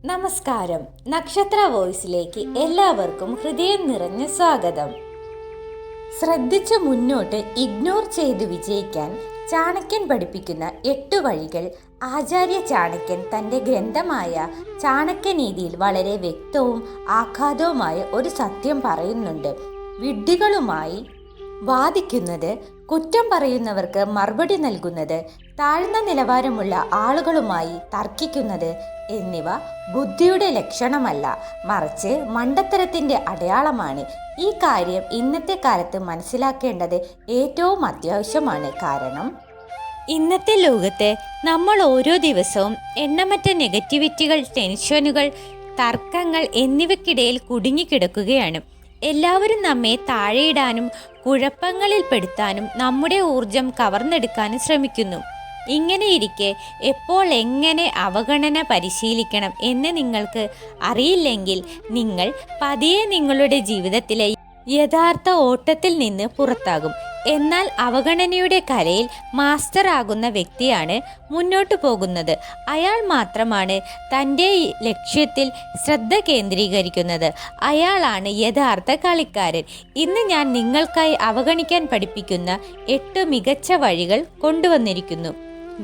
നമസ്കാരം. നക്ഷത്ര വോയിസിലേക്ക് എല്ലാവർക്കും ഹൃദയം നിറഞ്ഞ സ്വാഗതം. ശ്രദ്ധിച്ച് മുന്നോട്ട് ഇഗ്നോർ ചെയ്തു വിജയിക്കാൻ ചാണക്യൻ പഠിപ്പിക്കുന്ന 8 വഴികൾ ആചാര്യ ചാണക്യൻ തൻ്റെ ഗ്രന്ഥമായ ചാണക്യനീതിയിൽ വളരെ വ്യക്തവും ആഘാതവുമായ ഒരു സത്യം പറയുന്നുണ്ട്. വിഡ്ഢികളുമായി വാദിക്കുന്നത്, കുറ്റം പറയുന്നവർക്ക് മറുപടി നൽകുന്നത്, താഴ്ന്ന നിലവാരമുള്ള ആളുകളുമായി തർക്കിക്കുന്നത് എന്നിവ ബുദ്ധിയുടെ ലക്ഷണമല്ല, മറിച്ച് മണ്ടത്തരത്തിൻ്റെ അടയാളമാണ്. ഈ കാര്യം ഇന്നത്തെ കാലത്ത് മനസ്സിലാക്കേണ്ടത് ഏറ്റവും അത്യാവശ്യമാണ്. കാരണം ഇന്നത്തെ ലോകത്ത് നമ്മൾ ഓരോ ദിവസവും എണ്ണമറ്റ നെഗറ്റിവിറ്റികൾ, ടെൻഷനുകൾ, തർക്കങ്ങൾ എന്നിവയ്ക്കിടയിൽ കുടുങ്ങിക്കിടക്കുകയാണ്. എല്ലാവരും നമ്മെ താഴെയിടാനും കുഴപ്പങ്ങളിൽ പെടുത്താനും നമ്മുടെ ഊർജം കവർന്നെടുക്കാനും ശ്രമിക്കുന്നു. ഇങ്ങനെയിരിക്കെ എപ്പോൾ എങ്ങനെ അവഗണന പരിശീലിക്കണം എന്ന് നിങ്ങൾക്ക് അറിയില്ലെങ്കിൽ നിങ്ങൾ പതിയെ നിങ്ങളുടെ ജീവിതത്തിലെ യഥാർത്ഥ ഓട്ടത്തിൽ നിന്ന് പുറത്താകും. എന്നാൽ അവഗണനയുടെ കലയിൽ മാസ്റ്റർ ആകുന്ന വ്യക്തിയാണ് മുന്നോട്ടു പോകുന്നത്. അയാൾ മാത്രമാണ് തൻ്റെ ലക്ഷ്യത്തിൽ ശ്രദ്ധ കേന്ദ്രീകരിക്കുന്നത്. അയാളാണ് യഥാർത്ഥ കളിക്കാരൻ. ഇന്ന് ഞാൻ നിങ്ങൾക്കായി അവഗണിക്കാൻ പഠിപ്പിക്കുന്ന 8 മികച്ച വഴികൾ കൊണ്ടുവന്നിരിക്കുന്നു.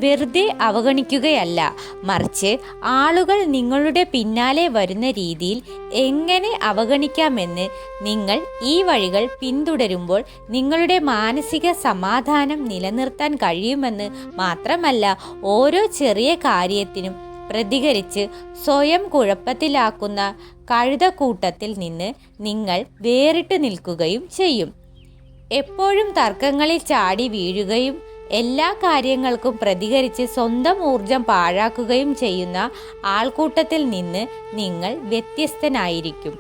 വെറുതെ അവഗണിക്കുകയല്ല, മറിച്ച് ആളുകൾ നിങ്ങളുടെ പിന്നാലെ വരുന്ന രീതിയിൽ എങ്ങനെ അവഗണിക്കാമെന്ന് നിങ്ങൾ ഈ വഴികൾ പിന്തുടരുമ്പോൾ നിങ്ങളുടെ മാനസിക സമാധാനം നിലനിർത്താൻ കഴിയുമെന്ന് മാത്രമല്ല, ഓരോ ചെറിയ കാര്യത്തിനും പ്രതികരിച്ച് സ്വയം കുഴപ്പത്തിലാക്കുന്ന കഴുതക്കൂട്ടത്തിൽ നിന്ന് നിങ്ങൾ വേറിട്ട് നിൽക്കുകയും ചെയ്യും. എപ്പോഴും തർക്കങ്ങളിൽ ചാടി വീഴുകയും എല്ലാ കാര്യങ്ങൾക്കും പ്രതികരിച്ച് സ്വന്തം ഊർജം പാഴാക്കുകയും ചെയ്യുന്ന ആൾക്കൂട്ടത്തിൽ നിന്ന് നിങ്ങൾ വ്യത്യസ്തനായിരിക്കും.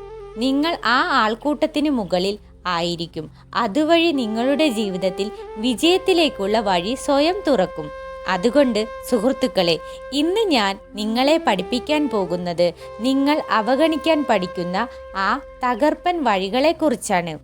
നിങ്ങൾ ആ ആൾക്കൂട്ടത്തിന് മുകളിൽ ആയിരിക്കും. അതുവഴി നിങ്ങളുടെ ജീവിതത്തിൽ വിജയത്തിലേക്കുള്ള വഴി സ്വയം തുറക്കും. അതുകൊണ്ട് സുഹൃത്തുക്കളെ, ഇന്ന് ഞാൻ നിങ്ങളെ പഠിപ്പിക്കാൻ പോകുന്നത് നിങ്ങൾ അവഗണിക്കാൻ പഠിക്കുന്ന ആ തകർപ്പൻ വഴികളെക്കുറിച്ചാണ്.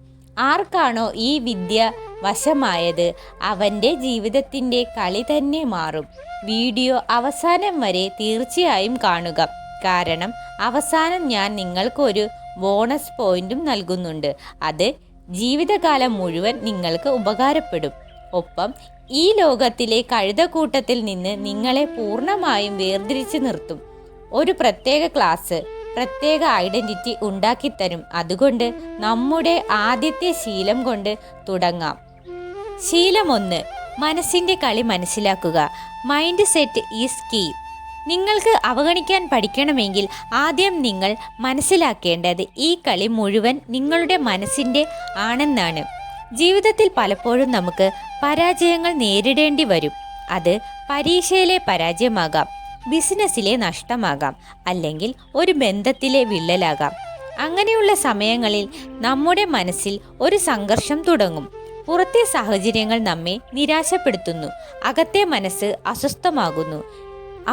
ആർക്കാണോ ഈ വിദ്യ വശമായത് അവൻ്റെ ജീവിതത്തിൻ്റെ കളി തന്നെ മാറും. വീഡിയോ അവസാനം വരെ തീർച്ചയായും കാണുക. കാരണം അവസാനം ഞാൻ നിങ്ങൾക്കൊരു ബോണസ് പോയിന്റും നൽകുന്നുണ്ട്. അത് ജീവിതകാലം മുഴുവൻ നിങ്ങൾക്ക് ഉപകാരപ്പെടും. ഒപ്പം ഈ ലോകത്തിലെ കഴുതക്കൂട്ടത്തിൽ നിന്ന് നിങ്ങളെ പൂർണ്ണമായും വേർതിരിച്ചു നിർത്തും. ഒരു പ്രത്യേക ക്ലാസ്, പ്രത്യേക ഐഡന്റിറ്റി ഉണ്ടാക്കിത്തരും. അതുകൊണ്ട് നമ്മുടെ ആദ്യത്തെ ശീലം കൊണ്ട് തുടങ്ങാം. ശീലം 1. മനസ്സിൻ്റെ കളി മനസ്സിലാക്കുക. Mindset is key. നിങ്ങൾക്ക് അവഗണിക്കാൻ പഠിക്കണമെങ്കിൽ ആദ്യം നിങ്ങൾ മനസ്സിലാക്കേണ്ടത് ഈ കളി മുഴുവൻ നിങ്ങളുടെ മനസ്സിൻ്റെ ആണെന്നാണ്. ജീവിതത്തിൽ പലപ്പോഴും നമുക്ക് പരാജയങ്ങൾ നേരിടേണ്ടി വരും. അത് പരീക്ഷയിലെ പരാജയമാകാം, ബിസിനസ്സിലെ നഷ്ടമാകാം, അല്ലെങ്കിൽ ഒരു ബന്ധത്തിലെ വിള്ളലാകാം. അങ്ങനെയുള്ള സമയങ്ങളിൽ നമ്മുടെ മനസ്സിൽ ഒരു സംഘർഷം തുടങ്ങും. പുറത്തെ സാഹചര്യങ്ങൾ നമ്മെ നിരാശപ്പെടുത്തുന്നു, അകത്തെ മനസ്സ് അസ്വസ്ഥമാകുന്നു.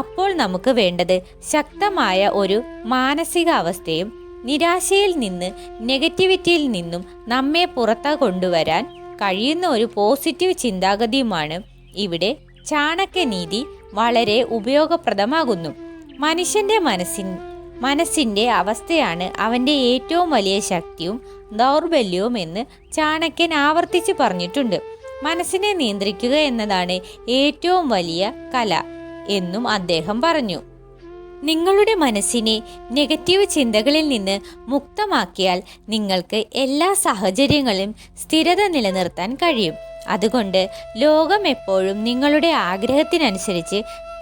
അപ്പോൾ നമുക്ക് വേണ്ടത് ശക്തമായ ഒരു മാനസികാവസ്ഥയും നിരാശയിൽ നിന്ന്, നെഗറ്റിവിറ്റിയിൽ നിന്നും നമ്മെ പുറത്തു കൊണ്ടുവരാൻ കഴിയുന്ന ഒരു പോസിറ്റീവ് ചിന്താഗതിയുമാണ്. ഇവിടെ ചാണക്യനീതി വളരെ ഉപയോഗപ്രദമാകുന്നു. മനുഷ്യൻ്റെ മനസ്സിൻ്റെ അവസ്ഥയാണ് അവൻ്റെ ഏറ്റവും വലിയ ശക്തിയും ദൗർബല്യവും എന്ന് ചാണക്യൻ ആവർത്തിച്ച് പറഞ്ഞിട്ടുണ്ട്. മനസ്സിനെ നിയന്ത്രിക്കുക എന്നതാണ് ഏറ്റവും വലിയ കല എന്നും അദ്ദേഹം പറഞ്ഞു. നിങ്ങളുടെ മനസ്സിനെ നെഗറ്റീവ് ചിന്തകളിൽ നിന്ന് മുക്തമാക്കിയാൽ നിങ്ങൾക്ക് എല്ലാ സാഹചര്യങ്ങളിലും സ്ഥിരത നിലനിർത്താൻ കഴിയും. അതുകൊണ്ട് ലോകം എപ്പോഴും നിങ്ങളുടെ ആഗ്രഹത്തിനനുസരിച്ച്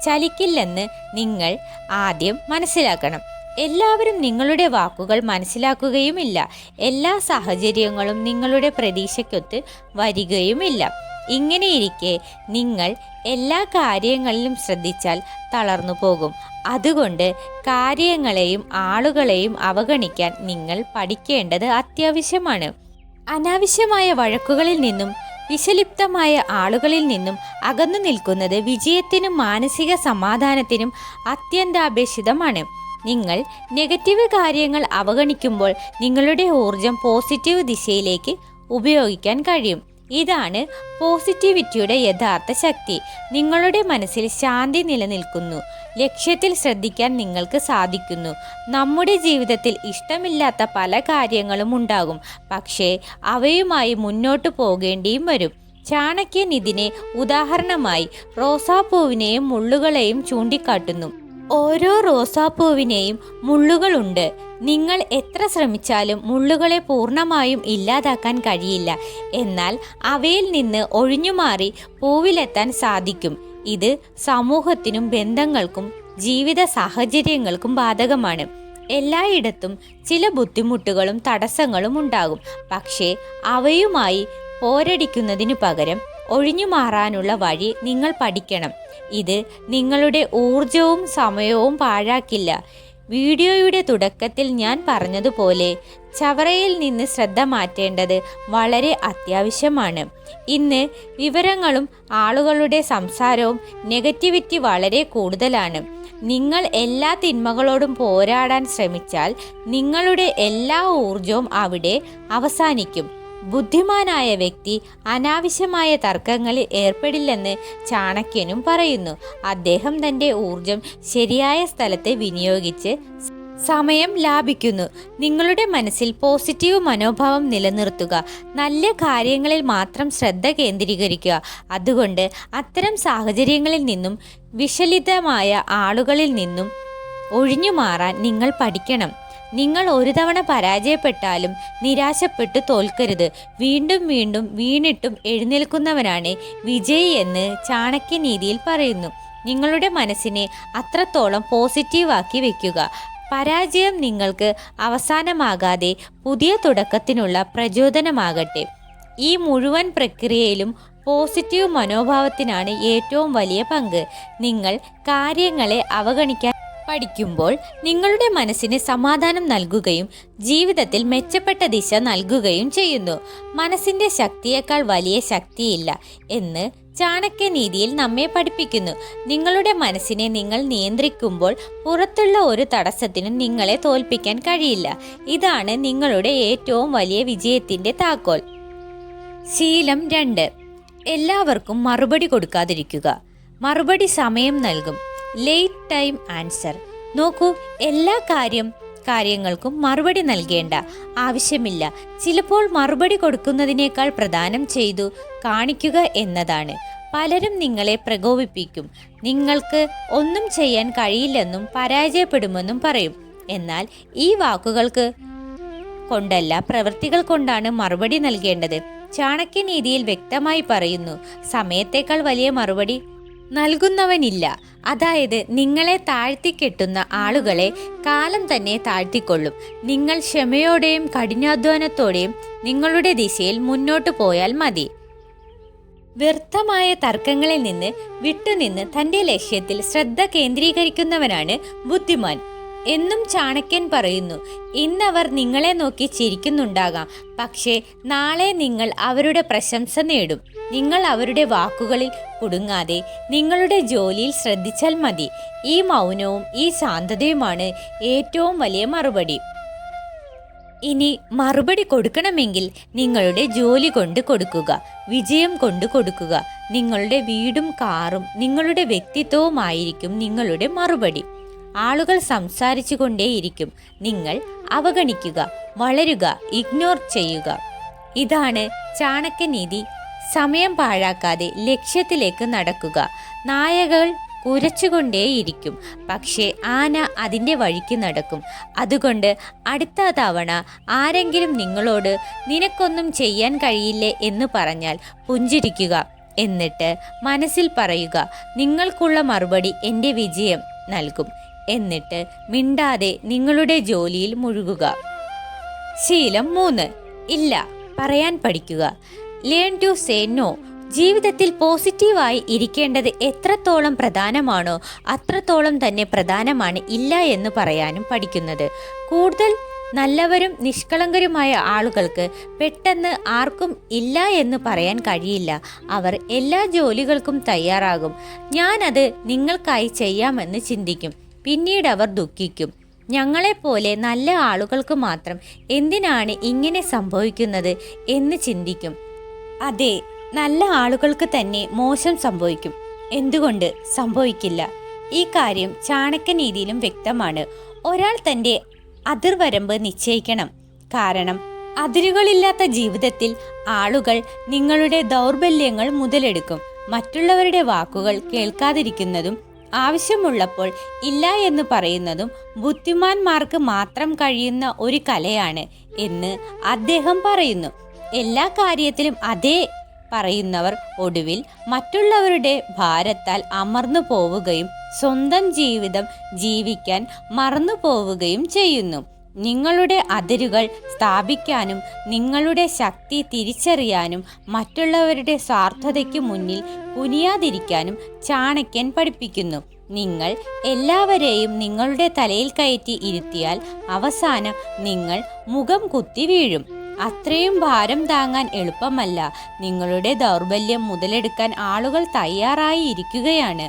ചലിക്കില്ലെന്ന് നിങ്ങൾ ആദ്യം മനസ്സിലാക്കണം. എല്ലാവരും നിങ്ങളുടെ വാക്കുകൾ മനസ്സിലാക്കുകയുമില്ല. എല്ലാ സാഹചര്യങ്ങളും നിങ്ങളുടെ പ്രതീക്ഷയ്ക്കൊത്ത് വരികയുമില്ല. ഇങ്ങനെയിരിക്കെ നിങ്ങൾ എല്ലാ കാര്യങ്ങളിലും ശ്രദ്ധിച്ചാൽ തളർന്നു പോകും. അതുകൊണ്ട് കാര്യങ്ങളെയും ആളുകളെയും അവഗണിക്കാൻ നിങ്ങൾ പഠിക്കേണ്ടത് അത്യാവശ്യമാണ്. അനാവശ്യമായ വഴക്കുകളിൽ നിന്നും വിഷലിപ്തമായ ആളുകളിൽ നിന്നും അകന്നു നിൽക്കുന്നത് വിജയത്തിനും മാനസിക സമാധാനത്തിനും അത്യന്താപേക്ഷിതമാണ്. നിങ്ങൾ നെഗറ്റീവ് കാര്യങ്ങൾ അവഗണിക്കുമ്പോൾ നിങ്ങളുടെ ഊർജം പോസിറ്റീവ് ദിശയിലേക്ക് ഉപയോഗിക്കാൻ കഴിയും. ഇതാണ് പോസിറ്റിവിറ്റിയുടെ യഥാർത്ഥ ശക്തി. നിങ്ങളുടെ മനസ്സിൽ ശാന്തി നിലനിൽക്കുന്നു. ലക്ഷ്യത്തിൽ ശ്രദ്ധിക്കാൻ നിങ്ങൾക്ക് സാധിക്കുന്നു. നമ്മുടെ ജീവിതത്തിൽ ഇഷ്ടമില്ലാത്ത പല കാര്യങ്ങളും ഉണ്ടാകും, പക്ഷേ അവയുമായി മുന്നോട്ട് പോകേണ്ടിയും വരും. ചാണക്യൻ ഇതിനെ ഉദാഹരണമായി റോസാപ്പൂവിനെയും മുള്ളുകളെയും ചൂണ്ടിക്കാട്ടുന്നു. ഓരോ റോസാപ്പൂവിനെയും മുള്ളുകളുണ്ട്. നിങ്ങൾ എത്ര ശ്രമിച്ചാലും മുള്ളുകളെ പൂർണ്ണമായും ഇല്ലാതാക്കാൻ കഴിയില്ല. എന്നാൽ അവയിൽ നിന്ന് ഒഴിഞ്ഞുമാറി പൂവിലെത്താൻ സാധിക്കും. ഇത് സമൂഹത്തിനും ബന്ധങ്ങൾക്കും ജീവിത സാഹചര്യങ്ങൾക്കും ബാധകമാണ്. എല്ലായിടത്തും ചില ബുദ്ധിമുട്ടുകളും തടസ്സങ്ങളും ഉണ്ടാകും. പക്ഷേ അവയുമായി പോരടിക്കുന്നതിനു പകരം ഒഴിഞ്ഞു മാറാനുള്ള വഴി നിങ്ങൾ പഠിക്കണം. ഇത് നിങ്ങളുടെ ഊർജവും സമയവും പാഴാക്കില്ല. വീഡിയോയുടെ തുടക്കത്തിൽ ഞാൻ പറഞ്ഞതുപോലെ ചവറയിൽ നിന്ന് ശ്രദ്ധ മാറ്റേണ്ടത് വളരെ അത്യാവശ്യമാണ്. ഇന്ന് വിവരങ്ങളും ആളുകളുടെ സംസാരവും നെഗറ്റിവിറ്റി വളരെ കൂടുതലാണ്. നിങ്ങൾ എല്ലാ തിന്മകളോടും പോരാടാൻ ശ്രമിച്ചാൽ നിങ്ങളുടെ എല്ലാ ഊർജവും അവിടെ അവസാനിക്കും. ബുദ്ധിമാനായ വ്യക്തി അനാവശ്യമായ തർക്കങ്ങളിൽ ഏർപ്പെടില്ലെന്ന് ചാണക്യനും പറയുന്നു. അദ്ദേഹം തൻ്റെ ഊർജം ശരിയായ സ്ഥലത്ത് വിനിയോഗിച്ച് സമയം ലാഭിക്കുന്നു. നിങ്ങളുടെ മനസ്സിൽ പോസിറ്റീവ് മനോഭാവം നിലനിർത്തുക. നല്ല കാര്യങ്ങളിൽ മാത്രം ശ്രദ്ധ കേന്ദ്രീകരിക്കുക. അതുകൊണ്ട് അത്തരം സാഹചര്യങ്ങളിൽ നിന്നും വിചലിതമായ ആളുകളിൽ നിന്നും ഒഴിഞ്ഞു മാറാൻ നിങ്ങൾ പഠിക്കണം. നിങ്ങൾ ഒരു തവണ പരാജയപ്പെട്ടാലും നിരാശപ്പെട്ടു തോൽക്കരുത്. വീണ്ടും വീണ്ടും വീണിട്ടും എഴുന്നേൽക്കുന്നവനാണ് വിജയി എന്ന് ചാണക്യനീതിയിൽ പറയുന്നു. നിങ്ങളുടെ മനസ്സിനെ അത്രത്തോളം പോസിറ്റീവാക്കി വെക്കുക. പരാജയം നിങ്ങൾക്ക് അവസാനമാകാതെ പുതിയ തുടക്കത്തിനുള്ള പ്രചോദനമാകട്ടെ. ഈ മുഴുവൻ പ്രക്രിയയിലും പോസിറ്റീവ് മനോഭാവത്തിനാണ് ഏറ്റവും വലിയ പങ്ക്. നിങ്ങൾ കാര്യങ്ങളെ അവഗണിക്കാൻ പഠിക്കുമ്പോൾ നിങ്ങളുടെ മനസ്സിന് സമാധാനം നൽകുകയും ജീവിതത്തിൽ മെച്ചപ്പെട്ട ദിശ നൽകുകയും ചെയ്യുന്നു. മനസ്സിൻ്റെ ശക്തിയേക്കാൾ വലിയ ശക്തിയില്ല എന്ന് ചാണക്യനീതിയിൽ നമ്മെ പഠിപ്പിക്കുന്നു. നിങ്ങളുടെ മനസ്സിനെ നിങ്ങൾ നിയന്ത്രിക്കുമ്പോൾ പുറത്തുള്ള ഒരു തടസ്സത്തിനും നിങ്ങളെ തോൽപ്പിക്കാൻ കഴിയില്ല. ഇതാണ് നിങ്ങളുടെ ഏറ്റവും വലിയ വിജയത്തിൻ്റെ താക്കോൽ. ശീലം 2. എല്ലാവർക്കും മറുപടി കൊടുക്കാതിരിക്കുക. മറുപടി സമയം നൽകും. Late time answer. നോക്കൂ, എല്ലാ കാര്യങ്ങൾക്കും മറുപടി നൽകേണ്ട ആവശ്യമില്ല. ചിലപ്പോൾ മറുപടി കൊടുക്കുന്നതിനേക്കാൾ പ്രദാനം ചെയ്തു കാണിക്കുക എന്നതാണ്. പലരും നിങ്ങളെ പ്രകോപിപ്പിക്കും. നിങ്ങൾക്ക് ഒന്നും ചെയ്യാൻ കഴിയില്ലെന്നും പരാജയപ്പെടുമെന്നും പറയും. എന്നാൽ ഈ വാക്കുകൾക്ക് കൊണ്ടല്ല, പ്രവൃത്തികൾ കൊണ്ടാണ് മറുപടി നൽകേണ്ടത്. ചാണക്യനീതിയിൽ വ്യക്തമായി പറയുന്നു, സമയത്തേക്കാൾ വലിയ മറുപടി നൽകുന്നവനില്ല. അതായത് നിങ്ങളെ താഴ്ത്തിക്കെട്ടുന്ന ആളുകളെ കാലം തന്നെ താഴ്ത്തിക്കൊള്ളും. നിങ്ങൾ ക്ഷമയോടെയും കഠിനാധ്വാനത്തോടെയും നിങ്ങളുടെ ദിശയിൽ മുന്നോട്ട് പോയാൽ മതി. വ്യർത്ഥമായ തർക്കങ്ങളിൽ നിന്ന് വിട്ടുനിന്ന് തൻ്റെ ലക്ഷ്യത്തിൽ ശ്രദ്ധ കേന്ദ്രീകരിക്കുന്നവനാണ് ബുദ്ധിമാൻ എന്നും ചാണക്യൻ പറയുന്നു. ഇന്നവർ നിങ്ങളെ നോക്കി ചിരിക്കുന്നുണ്ടാകാം, പക്ഷേ നാളെ നിങ്ങൾ അവരുടെ പ്രശംസ നേടും. നിങ്ങൾ അവരുടെ വാക്കുകളിൽ കുടുങ്ങാതെ നിങ്ങളുടെ ജോലിയിൽ ശ്രദ്ധിച്ചാൽ മതി. ഈ മൗനവും ഈ ശാന്തതയുമാണ് ഏറ്റവും വലിയ മറുപടി. ഇനി മറുപടി കൊടുക്കണമെങ്കിൽ നിങ്ങളുടെ ജോലി കൊണ്ട് കൊടുക്കുക, വിജയം കൊണ്ട് കൊടുക്കുക. നിങ്ങളുടെ വീടും കാറും നിങ്ങളുടെ വ്യക്തിത്വവുമായിരിക്കും നിങ്ങളുടെ മറുപടി. ആളുകൾ സംസാരിച്ചു കൊണ്ടേയിരിക്കും. നിങ്ങൾ അവഗണിക്കുക, വളരുക, ഇഗ്നോർ ചെയ്യുക. ഇതാണ് ചാണക്യനീതി. സമയം പാഴാക്കാതെ ലക്ഷ്യത്തിലേക്ക് നടക്കുക. നായകൾ കുരച്ചുകൊണ്ടേയിരിക്കും, പക്ഷേ ആന അതിൻ്റെ വഴിക്ക് നടക്കും. അതുകൊണ്ട് അടുത്ത തവണ ആരെങ്കിലും നിങ്ങളോട് നിനക്കൊന്നും ചെയ്യാൻ കഴിയില്ലേ എന്ന് പറഞ്ഞാൽ പുഞ്ചിരിക്കുക. എന്നിട്ട് മനസ്സിൽ പറയുക, നിങ്ങൾക്കുള്ള മറുപടി എൻ്റെ വിജയം നൽകും. എന്നിട്ട് മിണ്ടാതെ നിങ്ങളുടെ ജോലിയിൽ മുഴുകുക. ശീലം 3. ഇല്ല പറയാൻ പഠിക്കുക. Learn to say no. ജീവിതത്തിൽ പോസിറ്റീവായി ഇരിക്കേണ്ടത് എത്രത്തോളം പ്രധാനമാണോ അത്രത്തോളം തന്നെ പ്രധാനമാണ് ഇല്ല എന്ന് പറയാനും പഠിക്കുന്നത്. കൂടുതൽ നല്ലവരും നിഷ്കളങ്കരുമായ ആളുകൾക്ക് പെട്ടെന്ന് ആർക്കും ഇല്ല എന്ന് പറയാൻ കഴിയില്ല. അവർ എല്ലാ ജോലികൾക്കും തയ്യാറാകും. ഞാനത് നിങ്ങൾക്കായി ചെയ്യാമെന്ന് ചിന്തിക്കും. പിന്നീട് അവർ ദുഃഖിക്കും. ഞങ്ങളെപ്പോലെ നല്ല ആളുകൾക്ക് മാത്രം എന്തിനാണ് ഇങ്ങനെ സംഭവിക്കുന്നത് എന്ന് ചിന്തിക്കും. അതെ, നല്ല ആളുകൾക്ക് തന്നെ മോശം സംഭവിക്കും. എന്തുകൊണ്ട് സംഭവിക്കില്ല? ഈ കാര്യം ചാണക്യനീതിയിലും വ്യക്തമാണ്. ഒരാൾ തൻ്റെ അതിർവരമ്പ് നിശ്ചയിക്കണം. കാരണം അതിരുകളില്ലാത്ത ജീവിതത്തിൽ ആളുകൾ നിങ്ങളുടെ ദൗർബല്യങ്ങൾ മുതലെടുക്കും. മറ്റുള്ളവരുടെ വാക്കുകൾ കേൾക്കാതിരിക്കുന്നതും ആവശ്യമുള്ളപ്പോൾ ഇല്ല എന്ന് പറയുന്നതും ബുദ്ധിമാന്മാർക്ക് മാത്രം കഴിയുന്ന ഒരു കലയാണ് എന്ന് അദ്ദേഹം പറയുന്നു. എല്ലാ കാര്യത്തിലും അതേ പറയുന്നവർ ഒടുവിൽ മറ്റുള്ളവരുടെ ഭാരത്താൽ അമർന്നു പോവുകയും സ്വന്തം ജീവിതം ജീവിക്കാൻ മറന്നു പോവുകയും ചെയ്യുന്നു. നിങ്ങളുടെ അതിരുകൾ സ്ഥാപിക്കാനും നിങ്ങളുടെ ശക്തി തിരിച്ചറിയാനും മറ്റുള്ളവരുടെ സ്വാർത്ഥതയ്ക്ക് മുന്നിൽ കുനിയാതിരിക്കാനും ചാണക്യൻ പഠിപ്പിക്കുന്നു. നിങ്ങൾ എല്ലാവരെയും നിങ്ങളുടെ തലയിൽ കയറ്റി ഇരുത്തിയാൽ അവസാനം നിങ്ങൾ മുഖം കുത്തി വീഴും. അത്രയും ഭാരം താങ്ങാൻ എളുപ്പമല്ല. നിങ്ങളുടെ ദൗർബല്യം മുതലെടുക്കാൻ ആളുകൾ തയ്യാറായി ഇരിക്കുകയാണ്.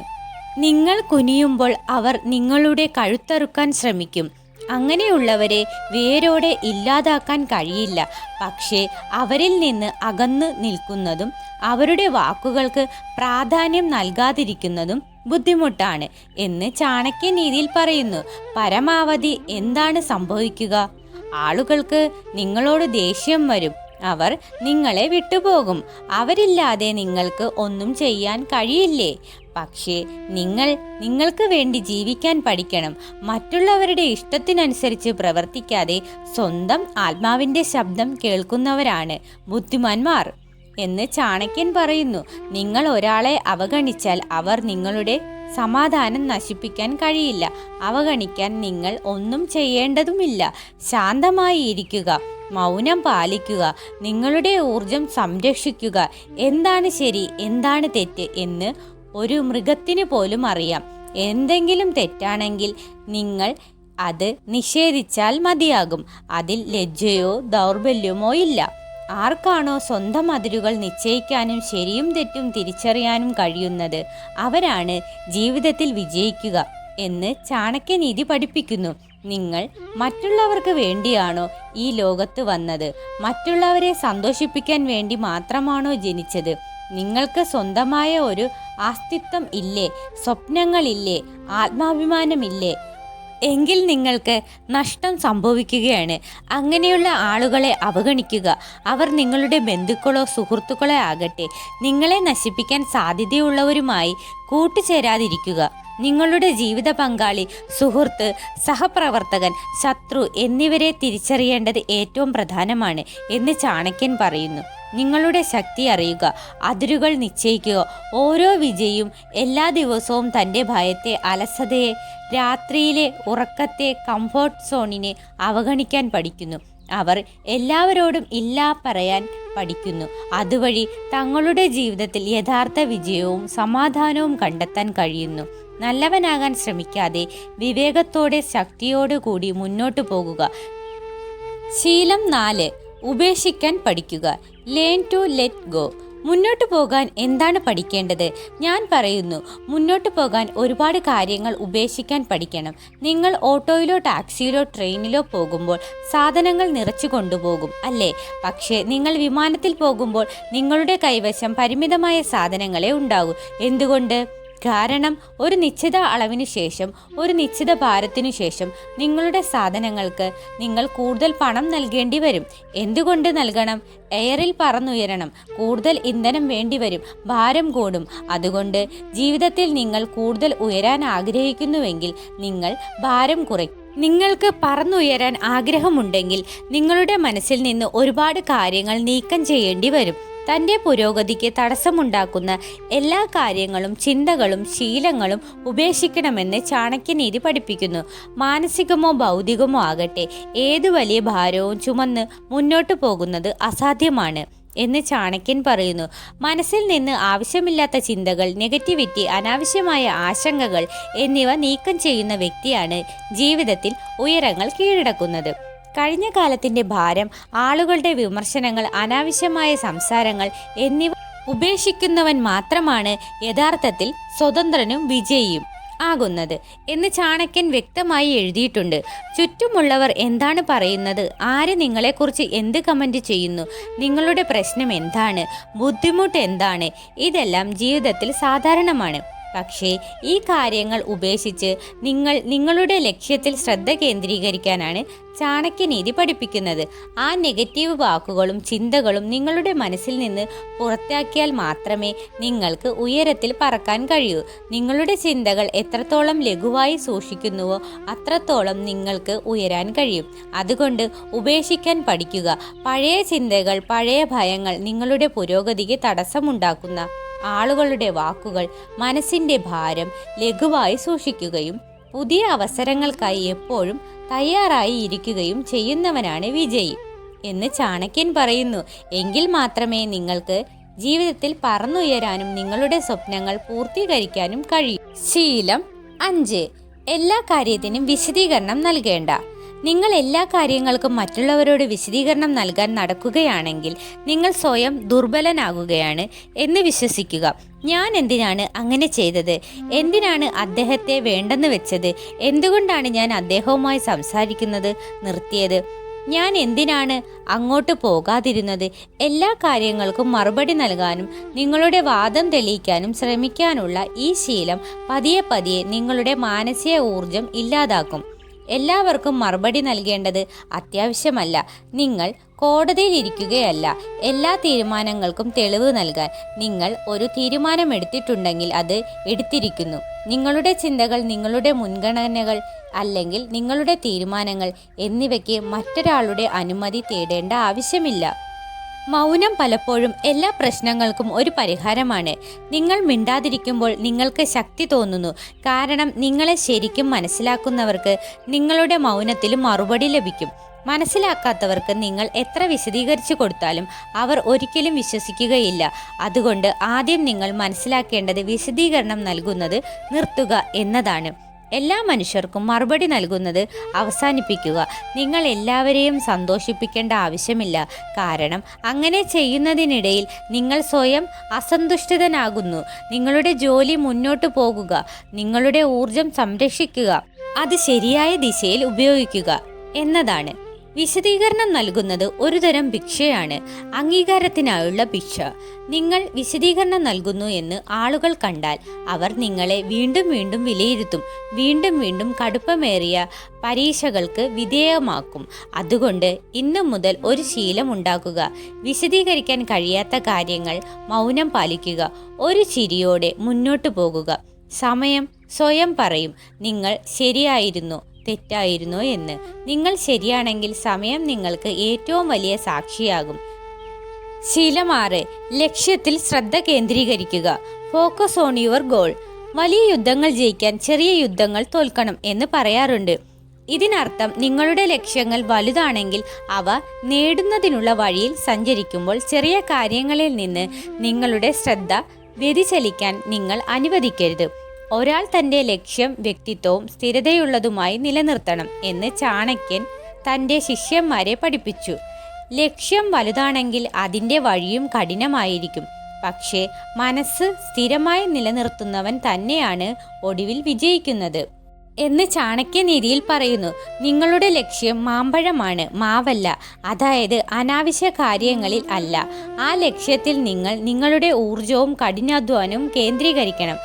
നിങ്ങൾ കുനിയുമ്പോൾ അവർ നിങ്ങളുടെ കഴുത്തറുക്കാൻ ശ്രമിക്കും. അങ്ങനെയുള്ളവരെ വേരോടെ ഇല്ലാതാക്കാൻ കഴിയില്ല. പക്ഷേ അവരിൽ നിന്ന് അകന്നു നിൽക്കുന്നതും അവരുടെ വാക്കുകൾക്ക് പ്രാധാന്യം നൽകാതിരിക്കുന്നതും ബുദ്ധിമുട്ടാണ് എന്ന് ചാണക്യനീതിയിൽ പറയുന്നു. പരമാവധി എന്താണ് സംഭവിക്കുക? ആളുകൾക്ക് നിങ്ങളോട് ദേഷ്യം വരും. അവർ നിങ്ങളെ വിട്ടുപോകും. അവരില്ലാതെ നിങ്ങൾക്ക് ഒന്നും ചെയ്യാൻ കഴിയില്ലേ? പക്ഷേ നിങ്ങൾക്ക് വേണ്ടി ജീവിക്കാൻ പഠിക്കണം. മറ്റുള്ളവരുടെ ഇഷ്ടത്തിനനുസരിച്ച് പ്രവർത്തിക്കാതെ സ്വന്തം ആത്മാവിൻ്റെ ശബ്ദം കേൾക്കുന്നവരാണ് ബുദ്ധിമാന്മാർ എന്ന് ചാണക്യൻ പറയുന്നു. നിങ്ങൾ ഒരാളെ അവഗണിച്ചാൽ അവർ നിങ്ങളുടെ സമാധാനം നശിപ്പിക്കാൻ കഴിയില്ല. അവഗണിക്കാൻ നിങ്ങൾ ഒന്നും ചെയ്യേണ്ടതുമില്ല. ശാന്തമായി ഇരിക്കുക, മൗനം പാലിക്കുക, നിങ്ങളുടെ ഊർജം സംരക്ഷിക്കുക. എന്താണ് ശരി, എന്താണ് തെറ്റ് എന്ന് ഒരു മൃഗത്തിന് പോലും അറിയാം. എന്തെങ്കിലും തെറ്റാണെങ്കിൽ നിങ്ങൾ അത് നിഷേധിച്ചാൽ മതിയാകും. അതിൽ ലജ്ജയോ ദൗർബല്യമോ ഇല്ല. ആർക്കാണോ സ്വന്തം അതിരുകൾ നിശ്ചയിക്കാനും ശരിയും തെറ്റും തിരിച്ചറിയാനും കഴിയുന്നത് അവരാണ് ജീവിതത്തിൽ വിജയിക്കുക എന്ന് ചാണക്യനീതി പഠിപ്പിക്കുന്നു. നിങ്ങൾ മറ്റുള്ളവർക്ക് വേണ്ടിയാണോ ഈ ലോകത്ത് വന്നത്? മറ്റുള്ളവരെ സന്തോഷിപ്പിക്കാൻ വേണ്ടി മാത്രമാണോ ജനിച്ചത്? നിങ്ങൾക്ക് സ്വന്തമായ ഒരു അസ്തിത്വം ഇല്ലേ? സ്വപ്നങ്ങളില്ലേ? ആത്മാഭിമാനമില്ലേ? എങ്കിൽ നിങ്ങൾക്ക് നഷ്ടം സംഭവിക്കുകയാണ്. അങ്ങനെയുള്ള ആളുകളെ അവഗണിക്കുക. അവർ നിങ്ങളുടെ ബന്ധുക്കളോ സുഹൃത്തുക്കളോ ആകട്ടെ. നിങ്ങളെ നശിപ്പിക്കാൻ സാധ്യതയുള്ളവരുമായി കൂട്ടുചേരാതിരിക്കുക. നിങ്ങളുടെ ജീവിത പങ്കാളി, സുഹൃത്ത്, സഹപ്രവർത്തകൻ, ശത്രു എന്നിവരെ തിരിച്ചറിയേണ്ടത് ഏറ്റവും പ്രധാനമാണ് എന്ന് ചാണക്യൻ പറയുന്നു. നിങ്ങളുടെ ശക്തി അറിയുക, അതിരുകൾ നിശ്ചയിക്കുക. ഓരോ വിജയിയും എല്ലാ ദിവസവും തൻ്റെ ഭയത്തെ, അലസതയെ, രാത്രിയിലെ ഉറക്കത്തെ, കംഫോർട്ട് സോണിനെ അവഗണിക്കാൻ പഠിക്കുന്നു. അവർ എല്ലാവരോടും ഇല്ല പറയാൻ പഠിക്കുന്നു. അതുവഴി തങ്ങളുടെ ജീവിതത്തിൽ യഥാർത്ഥ വിജയവും സമാധാനവും കണ്ടെത്താൻ കഴിയുന്നു. നല്ലവനാകാൻ ശ്രമിക്കാതെ വിവേകത്തോടെ ശക്തിയോടുകൂടി മുന്നോട്ടു പോകുക. ശീലം 4. ഉപേക്ഷിക്കാൻ പഠിക്കുക. Learn to let go. മുന്നോട്ട് പോകാൻ എന്താണ് പഠിക്കേണ്ടത്? ഞാൻ പറയുന്നു, മുന്നോട്ട് പോകാൻ ഒരുപാട് കാര്യങ്ങൾ ഉപേക്ഷിക്കാൻ പഠിക്കണം. നിങ്ങൾ ഓട്ടോയിലോ ടാക്സിയിലോ ട്രെയിനിലോ പോകുമ്പോൾ സാധനങ്ങൾ നിറച്ചു കൊണ്ടുപോകും അല്ലേ? പക്ഷേ നിങ്ങൾ വിമാനത്തിൽ പോകുമ്പോൾ നിങ്ങളുടെ കൈവശം പരിമിതമായ സാധനങ്ങളെ ഉണ്ടാകൂ. എന്തുകൊണ്ട്? കാരണം ഒരു നിശ്ചിത അളവിനു ശേഷം, ഒരു നിശ്ചിത ഭാരത്തിനു ശേഷം നിങ്ങളുടെ സാധനങ്ങൾക്ക് നിങ്ങൾ കൂടുതൽ പണം നൽകേണ്ടി വരും. എന്തുകൊണ്ട് നൽകണം? എയറിൽ പറന്നുയരണം. കൂടുതൽ ഇന്ധനം വേണ്ടിവരും. ഭാരം കൂടും. അതുകൊണ്ട് ജീവിതത്തിൽ നിങ്ങൾ കൂടുതൽ ഉയരാൻ ആഗ്രഹിക്കുന്നുവെങ്കിൽ നിങ്ങൾ ഭാരം കുറയ്ക്കും. നിങ്ങൾക്ക് പറന്നുയരാൻ ആഗ്രഹമുണ്ടെങ്കിൽ നിങ്ങളുടെ മനസ്സിൽ നിന്ന് ഒരുപാട് കാര്യങ്ങൾ നീക്കം ചെയ്യേണ്ടി വരും. തൻ്റെ പുരോഗതിക്ക് തടസ്സമുണ്ടാക്കുന്ന എല്ലാ കാര്യങ്ങളും, ചിന്തകളും, ശീലങ്ങളും ഉപേക്ഷിക്കണമെന്ന് ചാണക്യനീതി പഠിപ്പിക്കുന്നു. മാനസികമോ ഭൗതികമോ ആകട്ടെ, ഏതു വലിയ ഭാരവും ചുമന്ന് മുന്നോട്ട് പോകുന്നത് അസാധ്യമാണ് എന്ന് ചാണക്യൻ പറയുന്നു. മനസ്സിൽ നിന്ന് ആവശ്യമില്ലാത്ത ചിന്തകൾ, നെഗറ്റിവിറ്റി, അനാവശ്യമായ ആശങ്കകൾ എന്നിവ നീക്കം ചെയ്യുന്ന വ്യക്തിയാണ് ജീവിതത്തിൽ ഉയരങ്ങൾ കീഴടക്കുന്നത്. കഴിഞ്ഞ കാലത്തിൻ്റെ ഭാരം, ആളുകളുടെ വിമർശനങ്ങൾ, അനാവശ്യമായ സംസാരങ്ങൾ എന്നിവ ഉപേക്ഷിക്കുന്നവൻ മാത്രമാണ് യഥാർത്ഥത്തിൽ സ്വതന്ത്രനും വിജയിയും. ആകുന്നത് എന്ന് ചാണക്യൻ വ്യക്തമായി എഴുതിയിട്ടുണ്ട്. ചുറ്റുമുള്ളവർ എന്താണ് പറയുന്നത്, ആര് നിങ്ങളെക്കുറിച്ച് എന്ത് കമൻറ്റ് ചെയ്യുന്നു, നിങ്ങളുടെ പ്രശ്നം എന്താണ്, ബുദ്ധിമുട്ട് എന്താണ്, ഇതെല്ലാം ജീവിതത്തിൽ സാധാരണമാണ്. പക്ഷേ ഈ കാര്യങ്ങൾ ഉപേക്ഷിച്ച് നിങ്ങളുടെ ലക്ഷ്യത്തിൽ ശ്രദ്ധ കേന്ദ്രീകരിക്കാനാണ് ചാണക്യനീതി പഠിപ്പിക്കുന്നത്. ആ നെഗറ്റീവ് വാക്കുകളും ചിന്തകളും നിങ്ങളുടെ മനസ്സിൽ നിന്ന് പുറത്താക്കിയാൽ മാത്രമേ നിങ്ങൾക്ക് ഉയരത്തിൽ പറക്കാൻ കഴിയൂ. നിങ്ങളുടെ ചിന്തകൾ എത്രത്തോളം ലഘുവായി സൂക്ഷിക്കുന്നുവോ അത്രത്തോളം നിങ്ങൾക്ക് ഉയരാൻ കഴിയും. അതുകൊണ്ട് ഉപേക്ഷിക്കാൻ പഠിക്കുക. പഴയ ചിന്തകൾ, പഴയ ഭയങ്ങൾ, നിങ്ങളുടെ പുരോഗതിക്ക് തടസ്സമുണ്ടാക്കുന്ന ആളുകളുടെ വാക്കുകൾ, മനസ്സിൻ്റെ ഭാരം ലഘുവായി സൂക്ഷിക്കുകയും പുതിയ അവസരങ്ങൾക്കായി എപ്പോഴും തയ്യാറായി ഇരിക്കുകയും ചെയ്യുന്നവനാണ് വിജയി എന്ന് ചാണക്യൻ പറയുന്നു. എങ്കിൽ മാത്രമേ നിങ്ങൾക്ക് ജീവിതത്തിൽ പറന്നുയരാനും നിങ്ങളുടെ സ്വപ്നങ്ങൾ പൂർത്തീകരിക്കാനും കഴിയൂ. ശീലം 5. എല്ലാ കാര്യത്തിനും വിശദീകരണം നൽകേണ്ട. നിങ്ങൾ എല്ലാ കാര്യങ്ങൾക്കും മറ്റുള്ളവരോട് വിശദീകരണം നൽകാൻ നടക്കുകയാണെങ്കിൽ നിങ്ങൾ സ്വയം ദുർബലനാകുകയാണ് എന്ന് വിശ്വസിക്കുക. ഞാൻ എന്തിനാണ് അങ്ങനെ ചെയ്തത്, എന്തിനാണ് അദ്ദേഹത്തെ വേണ്ടെന്ന് വെച്ചത്, എന്തുകൊണ്ടാണ് ഞാൻ അദ്ദേഹവുമായി സംസാരിക്കുന്നത് നിർത്തിയത്, ഞാൻ എന്തിനാണ് അങ്ങോട്ട് പോകാതിരുന്നത്, എല്ലാ കാര്യങ്ങൾക്കും മറുപടി നൽകാനും നിങ്ങളുടെ വാദം തെളിയിക്കാനും ശ്രമിക്കാനുള്ള ഈ ശീലം പതിയെ പതിയെ നിങ്ങളുടെ മാനസിക ഊർജം ഇല്ലാതാക്കും. എല്ലാവർക്കും മറുപടി നൽകേണ്ടത് അത്യാവശ്യമല്ല. നിങ്ങൾ കോടതിയിൽ ഇരിക്കുകയല്ല. എല്ലാ തീരുമാനങ്ങൾക്കും തെളിവ് നൽകാൻ നിങ്ങൾ ഒരു തീരുമാനമെടുത്തിട്ടുണ്ടെങ്കിൽ അത് എടുത്തിരിക്കുന്നു. നിങ്ങളുടെ ചിന്തകൾ, നിങ്ങളുടെ മുൻഗണനകൾ അല്ലെങ്കിൽ നിങ്ങളുടെ തീരുമാനങ്ങൾ എന്നിവയ്ക്ക് മറ്റൊരാളുടെ അനുമതി തേടേണ്ട ആവശ്യമില്ല. മൗനം പലപ്പോഴും എല്ലാ പ്രശ്നങ്ങൾക്കും ഒരു പരിഹാരമാണ്. നിങ്ങൾ മിണ്ടാതിരിക്കുമ്പോൾ നിങ്ങൾക്ക് ശക്തി തോന്നുന്നു. കാരണം നിങ്ങളെ ശരിക്കും മനസ്സിലാക്കുന്നവർക്ക് നിങ്ങളുടെ മൗനത്തിലും മറുപടി ലഭിക്കും. മനസ്സിലാക്കാത്തവർക്ക് നിങ്ങൾ എത്ര വിശദീകരിച്ചു കൊടുത്താലും അവർ ഒരിക്കലും വിശ്വസിക്കുകയില്ല. അതുകൊണ്ട് ആദ്യം നിങ്ങൾ മനസ്സിലാക്കേണ്ടത് വിശദീകരണം നൽകുന്നത് നിർത്തുക എന്നതാണ്. എല്ലാ മനുഷ്യർക്കും മറുപടി നൽകുന്നത് അവസാനിപ്പിക്കുക. നിങ്ങൾ എല്ലാവരെയും സന്തോഷിപ്പിക്കേണ്ട ആവശ്യമില്ല. കാരണം അങ്ങനെ ചെയ്യുന്നതിനിടയിൽ നിങ്ങൾ സ്വയം അസന്തുഷ്ടനാകുന്നു. നിങ്ങളുടെ ജോലി മുന്നോട്ട് പോകുക, നിങ്ങളുടെ ഊർജം സംരക്ഷിക്കുക, അത് ശരിയായ ദിശയിൽ ഉപയോഗിക്കുക എന്നതാണ്. വിശദീകരണം നൽകുന്നത് ഒരുതരം ഭിക്ഷയാണ്, അംഗീകാരത്തിനായുള്ള ഭിക്ഷ. നിങ്ങൾ വിശദീകരണം നൽകുന്നു എന്ന് ആളുകൾ കണ്ടാൽ അവർ നിങ്ങളെ വീണ്ടും വീണ്ടും വിലയിരുത്തും, വീണ്ടും വീണ്ടും കടുപ്പമേറിയ പരീക്ഷകൾക്ക് വിധേയമാക്കും. അതുകൊണ്ട് ഇന്നു മുതൽ ഒരു ശീലം ഉണ്ടാക്കുക. വിശദീകരിക്കാൻ കഴിയാത്ത കാര്യങ്ങൾ മൗനം പാലിക്കുക. ഒരു ചിരിയോടെ മുന്നോട്ടു പോകുക. സമയം സ്വയം പറയും നിങ്ങൾ ശരിയായിരുന്നോ തെറ്റായിരുന്നോ എന്ന്. നിങ്ങൾ ശരിയാണെങ്കിൽ സമയം നിങ്ങൾക്ക് ഏറ്റവും വലിയ സാക്ഷിയാകും. ശീലം 6. ലക്ഷ്യത്തിൽ ശ്രദ്ധ കേന്ദ്രീകരിക്കുക. Focus on your goal. വലിയ യുദ്ധങ്ങൾ ജയിക്കാൻ ചെറിയ യുദ്ധങ്ങൾ തോൽക്കണം എന്ന് പറയാറുണ്ട്. ഇതിനർത്ഥം നിങ്ങളുടെ ലക്ഷ്യങ്ങൾ വലുതാണെങ്കിൽ അവ നേടുന്നതിനുള്ള വഴിയിൽ സഞ്ചരിക്കുമ്പോൾ ചെറിയ കാര്യങ്ങളിൽ നിന്ന് നിങ്ങളുടെ ശ്രദ്ധ വ്യതിചലിക്കാൻ നിങ്ങൾ അനുവദിക്കരുത്. ഒരാൾ തൻ്റെ ലക്ഷ്യം വ്യക്തിത്വവും സ്ഥിരതയുള്ളതുമായി നിലനിർത്തണം എന്ന് ചാണക്യൻ തൻ്റെ ശിഷ്യന്മാരെ പഠിപ്പിച്ചു. ലക്ഷ്യം വലുതാണെങ്കിൽ അതിൻ്റെ വഴിയും കഠിനമായിരിക്കും. പക്ഷേ മനസ്സ് സ്ഥിരമായി നിലനിർത്തുന്നവൻ തന്നെയാണ് ഒടുവിൽ വിജയിക്കുന്നത് എന്ന് ചാണക്യനീതിയിൽ പറയുന്നു. നിങ്ങളുടെ ലക്ഷ്യം മാമ്പഴമാണ്, മാവല്ല. അതായത് അനാവശ്യ കാര്യങ്ങളിൽ അല്ല. ആ ലക്ഷ്യത്തിൽ നിങ്ങൾ നിങ്ങളുടെ ഊർജവും കഠിനാധ്വാനവും കേന്ദ്രീകരിക്കണം.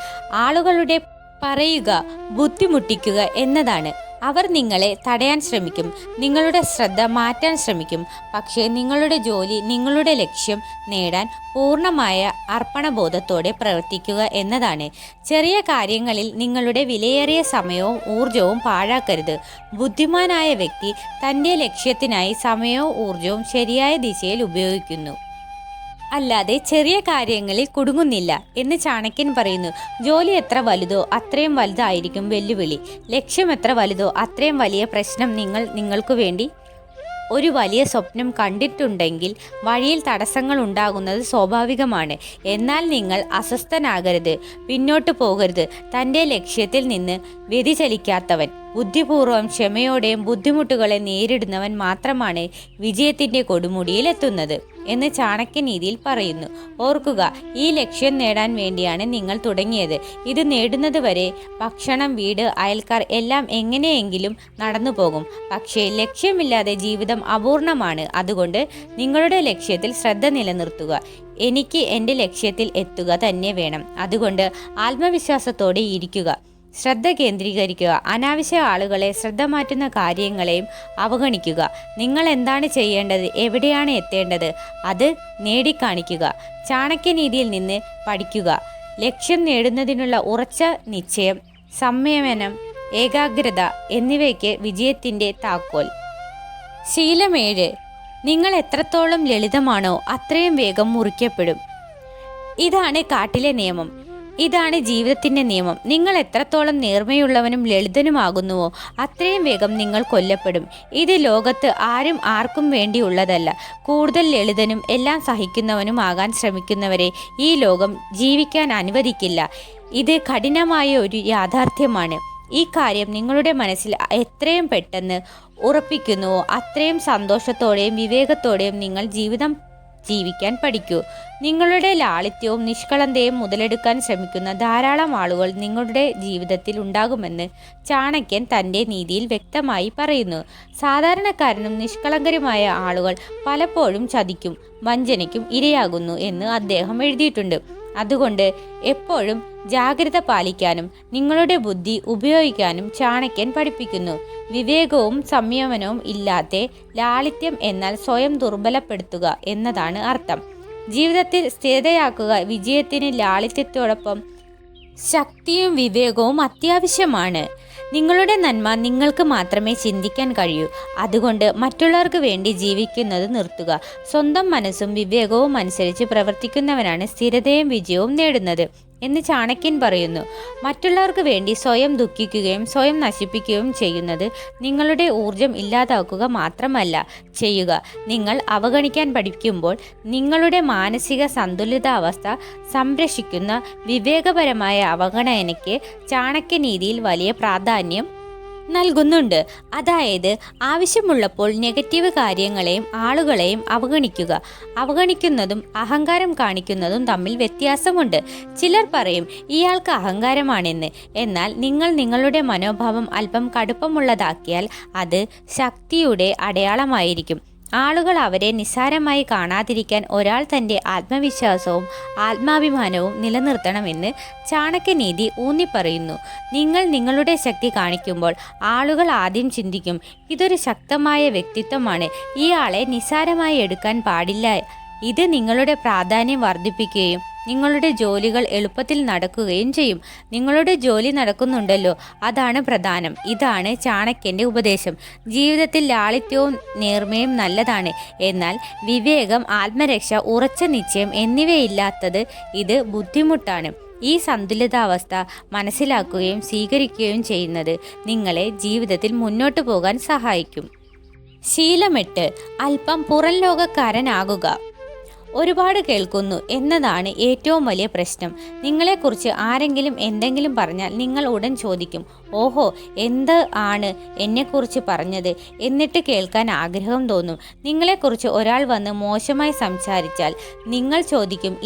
ആളുകളുടെ പറയുക, ബുദ്ധിമുട്ടിക്കുക എന്നതാണ്. അവർ നിങ്ങളെ തടയാൻ ശ്രമിക്കും, നിങ്ങളുടെ ശ്രദ്ധ മാറ്റാൻ ശ്രമിക്കും. പക്ഷേ നിങ്ങളുടെ ജോലി, നിങ്ങളുടെ ലക്ഷ്യം നേടാൻ പൂർണ്ണമായ അർപ്പണബോധത്തോടെ പ്രവർത്തിക്കുക എന്നതാണ്. ചെറിയ കാര്യങ്ങളിൽ നിങ്ങളുടെ വിലയേറിയ സമയവും ഊർജവും പാഴാക്കരുത്. ബുദ്ധിമാനായ വ്യക്തി തൻ്റെ ലക്ഷ്യത്തിനായി സമയവും ഊർജവും ശരിയായ ദിശയിൽ ഉപയോഗിക്കുന്നു, അല്ലാതെ ചെറിയ കാര്യങ്ങളിൽ കുടുങ്ങുന്നില്ല എന്ന് ചാണക്യൻ പറയുന്നു. ജോലി എത്ര വലുതോ അത്രയും വലുതായിരിക്കും വെല്ലുവിളി. ലക്ഷ്യം എത്ര വലുതോ അത്രയും വലിയ പ്രശ്നം. നിങ്ങൾക്ക് വേണ്ടി ഒരു വലിയ സ്വപ്നം കണ്ടിട്ടുണ്ടെങ്കിൽ വഴിയിൽ തടസ്സങ്ങൾ ഉണ്ടാകുന്നത് സ്വാഭാവികമാണ്. എന്നാൽ നിങ്ങൾ അസ്വസ്ഥനാകരുത്, പിന്നോട്ട് പോകരുത്. തൻ്റെ ലക്ഷ്യത്തിൽ നിന്ന് വ്യതിചലിക്കാത്തവൻ, ബുദ്ധിപൂർവ്വം ക്ഷമയോടെയും ബുദ്ധിമുട്ടുകളെ നേരിടുന്നവൻ മാത്രമാണ് വിജയത്തിൻ്റെ കൊടുമുടിയിൽ എത്തുന്നത്. എന്ന് ചാണക്യനീതിയിൽ പറയുന്നു. ഓർക്കുക, ഈ ലക്ഷ്യം നേടാൻ വേണ്ടിയാണ് നിങ്ങൾ തുടങ്ങിയത്. ഇത് നേടുന്നത് വരെ ഭക്ഷണം, വീട്, അയൽക്കാർ എല്ലാം എങ്ങനെയെങ്കിലും നടന്നു പോകും. പക്ഷേ ലക്ഷ്യമില്ലാതെ ജീവിതം അപൂർണമാണ്. അതുകൊണ്ട് നിങ്ങളുടെ ലക്ഷ്യത്തിൽ ശ്രദ്ധ നിലനിർത്തുക. എനിക്ക് എൻ്റെ ലക്ഷ്യത്തിൽ എത്തുക തന്നെ വേണം. അതുകൊണ്ട് ആത്മവിശ്വാസത്തോടെ ഇരിക്കുക, ശ്രദ്ധ കേന്ദ്രീകരിക്കുക. അനാവശ്യ ആളുകളെ, ശ്രദ്ധ മാറ്റുന്ന കാര്യങ്ങളെയും അവഗണിക്കുക. നിങ്ങൾ എന്താണ് ചെയ്യേണ്ടത്, എവിടെയാണ് എത്തേണ്ടത്, അത് നേടിക്കാണിക്കുക. ചാണക്യനീതിയിൽ നിന്ന് പഠിക്കുക. ലക്ഷ്യം നേടുന്നതിനുള്ള ഉറച്ച നിശ്ചയം, സംയമനം, ഏകാഗ്രത എന്നിവയ്ക്ക് വിജയത്തിൻ്റെ താക്കോൽ. ശീലം 7. നിങ്ങൾ എത്രത്തോളം ലളിതമാണോ അത്രയും വേഗം മുറിക്കപ്പെടും. ഇതാണ് കാട്ടിലെ നിയമം. ഇതാണ് ജീവിതത്തിൻ്റെ നിയമം. നിങ്ങൾ എത്രത്തോളം നേർമയുള്ളവനും ലളിതനുമാകുന്നുവോ അത്രയും വേഗം നിങ്ങൾ കൊല്ലപ്പെടും. ഇത് ലോകത്ത് ആരും ആർക്കും വേണ്ടിയുള്ളതല്ല. കൂടുതൽ ലളിതനും എല്ലാം സഹിക്കുന്നവനും ആകാൻ ശ്രമിക്കുന്നവരെ ഈ ലോകം ജീവിക്കാൻ അനുവദിക്കില്ല. ഇത് കഠിനമായ ഒരു യാഥാർത്ഥ്യമാണ്. ഈ കാര്യം നിങ്ങളുടെ മനസ്സിൽ എത്രയും പെട്ടെന്ന് ഉറപ്പിക്കുന്നുവോ അത്രയും സന്തോഷത്തോടെയും വിവേകത്തോടെയും നിങ്ങൾ ജീവിക്കാൻ പഠിക്കൂ. നിങ്ങളുടെ ലാളിത്യവും നിഷ്കളങ്കതയും മുതലെടുക്കാൻ ശ്രമിക്കുന്ന ധാരാളം ആളുകൾ നിങ്ങളുടെ ജീവിതത്തിൽ ഉണ്ടാകുമെന്ന് ചാണക്യൻ തൻ്റെ നീതിയിൽ വ്യക്തമായി പറയുന്നു. സാധാരണക്കാരനും നിഷ്കളങ്കരുമായ ആളുകൾ പലപ്പോഴും ചതിക്കും, വഞ്ചനയ്ക്കും ഇരയാകുന്നു എന്ന് അദ്ദേഹം എഴുതിയിട്ടുണ്ട്. അതുകൊണ്ട് എപ്പോഴും ജാഗ്രത പാലിക്കാനും നിങ്ങളുടെ ബുദ്ധി ഉപയോഗിക്കാനും ചാണക്യൻ പഠിപ്പിക്കുന്നു. വിവേകവും സംയമനവും ഇല്ലാത്ത ലാളിത്യം എന്നാൽ സ്വയം ദുർബലപ്പെടുത്തുക എന്നതാണ് അർത്ഥം. ജീവിതത്തിൽ സ്ഥിരതയാക്കുക. വിജയത്തിന് ലാളിത്യത്തോടൊപ്പം ശക്തിയും വിവേകവും അത്യാവശ്യമാണ്. നിങ്ങളുടെ നന്മ നിങ്ങൾക്ക് മാത്രമേ ചിന്തിക്കാൻ കഴിയൂ. അതുകൊണ്ട് മറ്റുള്ളവർക്ക് വേണ്ടി ജീവിക്കുന്നത് നിർത്തുക. സ്വന്തം മനസ്സും വിവേകവും അനുസരിച്ച് പ്രവർത്തിക്കുന്നവനാണ് സ്ഥിരതയും വിജയവും നേടുന്നത് എന്ന് ചാണക്യൻ പറയുന്നു. മറ്റുള്ളവർക്ക് വേണ്ടി സ്വയം ദുഃഖിക്കുകയും സ്വയം നശിപ്പിക്കുകയും ചെയ്യുന്നത് നിങ്ങളുടെ ഊർജം ഇല്ലാതാക്കുക മാത്രമല്ല ചെയ്യുക. നിങ്ങൾ അവഗണിക്കാൻ പഠിക്കുമ്പോൾ നിങ്ങളുടെ മാനസിക സന്തുലിതാവസ്ഥ സംരക്ഷിക്കുന്ന വിവേകപരമായ അവഗണനയ്ക്ക് ചാണക്യനീതിയിൽ വലിയ പ്രാധാന്യം നൽകുന്നുണ്ട്. അതായത് ആവശ്യമുള്ളപ്പോൾ നെഗറ്റീവ് കാര്യങ്ങളെയും ആളുകളെയും അവഗണിക്കുക. അവഗണിക്കുന്നതും അഹങ്കാരം കാണിക്കുന്നതും തമ്മിൽ വ്യത്യാസമുണ്ട്. ചിലർ പറയും ഇയാൾക്ക് അഹങ്കാരമാണെന്ന്. എന്നാൽ നിങ്ങൾ നിങ്ങളുടെ മനോഭാവം അല്പം കടുപ്പമുള്ളതാക്കിയാൽ അത് ശക്തിയുടെ അടയാളമായിരിക്കും. ആളുകൾ അവരെ നിസ്സാരമായി കാണാതിരിക്കാൻ ഒരാൾ തൻ്റെ ആത്മവിശ്വാസവും ആത്മാഭിമാനവും നിലനിർത്തണമെന്ന് ചാണക്യനീതി ഊന്നിപ്പറയുന്നു. നിങ്ങൾ നിങ്ങളുടെ ശക്തി കാണിക്കുമ്പോൾ ആളുകൾ ആദ്യം ചിന്തിക്കും, ഇതൊരു ശക്തമായ വ്യക്തിത്വമാണ്, ഇയാളെ നിസ്സാരമായി എടുക്കാൻ പാടില്ല. ഇത് നിങ്ങളുടെ പ്രാധാന്യം വർദ്ധിപ്പിക്കുകയും നിങ്ങളുടെ ജോലികൾ എളുപ്പത്തിൽ നടക്കുകയും ചെയ്യും. നിങ്ങളുടെ ജോലി നടക്കുന്നുണ്ടല്ലോ, അതാണ് പ്രധാനം. ഇതാണ് ചാണക്യൻ്റെ ഉപദേശം. ജീവിതത്തിൽ ലാളിത്യവും നേർമയും നല്ലതാണ്. എന്നാൽ വിവേകം, ആത്മരക്ഷ, ഉറച്ച നിശ്ചയം എന്നിവയില്ലാത്തത് ഇത് ബുദ്ധിമുട്ടാണ്. ഈ സന്തുലിതാവസ്ഥ മനസ്സിലാക്കുകയും സ്വീകരിക്കുകയും ചെയ്യുന്നത് നിങ്ങളെ ജീവിതത്തിൽ മുന്നോട്ട് പോകാൻ സഹായിക്കും. ശീലം 8. അല്പം പുറം ലോകക്കാരനാകുക. ഒരുപാട് കേൾക്കുന്നു എന്നതാണ് ഏറ്റവും വലിയ പ്രശ്നം. നിങ്ങളെക്കുറിച്ച് ആരെങ്കിലും എന്തെങ്കിലും പറഞ്ഞാൽ നിങ്ങൾ ഉടൻ ചോദിക്കും, ഓഹോ, എന്ത് ആണ് എന്നെക്കുറിച്ച് പറഞ്ഞത്? എന്നിട്ട് കേൾക്കാൻ ആഗ്രഹം തോന്നും. നിങ്ങളെക്കുറിച്ച് ഒരാൾ വന്ന് മോശമായി സംസാരിച്ചാൽ നിങ്ങൾ ചോദിക്കും,